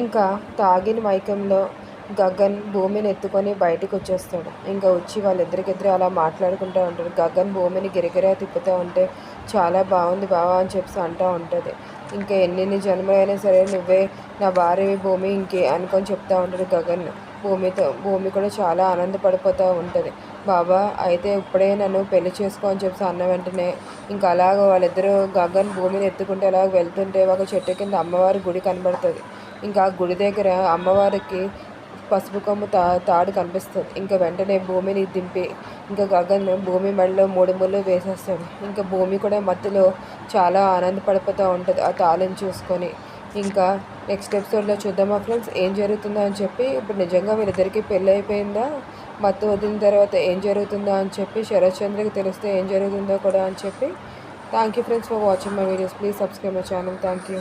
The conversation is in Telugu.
ఇంకా తాగిన మైకంలో గగన్ భూమిని ఎత్తుకొని బయటకు వచ్చేస్తాడు. ఇంకా వచ్చి వాళ్ళిద్దరికిద్దరు అలా మాట్లాడుకుంటూ ఉంటారు. గగన్ భూమిని గిరిగిరా తిప్పుతూ ఉంటే చాలా బాగుంది బావా అని చెప్పి అంటూ ఉంటుంది. ఇంకా ఎన్ని జన్మలైనా సరే నువ్వే నా భార్య భూమి ఇంకే అనుకొని చెప్తూ ఉంటాడు గగన్ భూమితో. భూమి కూడా చాలా ఆనందపడిపోతూ ఉంటుంది. బాబా అయితే ఇప్పుడే నన్ను పెళ్లి చేసుకో అని చెప్పి అన్న వెంటనే ఇంకా అలాగ వాళ్ళిద్దరూ గగన్ భూమిని ఎత్తుకుంటే అలాగ వెళ్తుంటే ఒక చెట్టు కింద అమ్మవారి గుడి కనబడుతుంది. ఇంకా ఆ గుడి దగ్గర అమ్మవారికి పసుపు కొమ్ము తాడు కనిపిస్తుంది. ఇంకా వెంటనే భూమిని దింపి ఇంకా గగన్ భూమి మెడలో 3 ముళ్ళు వేసేస్తాడు. ఇంకా భూమి కూడా మత్తులో చాలా ఆనందపడిపోతూ ఉంటుంది ఆ తాళని చూసుకొని. ఇంకా నెక్స్ట్ ఎపిసోడ్లో చూద్దామా ఫ్రెండ్స్ ఏం జరుగుతుందో అని చెప్పి. ఇప్పుడు నిజంగా వీళ్ళిద్దరికీ పెళ్ళి అయిపోయిందా, మత్తు వదిలిన తర్వాత ఏం జరుగుతుందో అని చెప్పి శరత్ చంద్రకి తెలిస్తే ఏం జరుగుతుందో కూడా అని చెప్పి. Thank you friends for watching my videos. Please subscribe my channel. Thank you.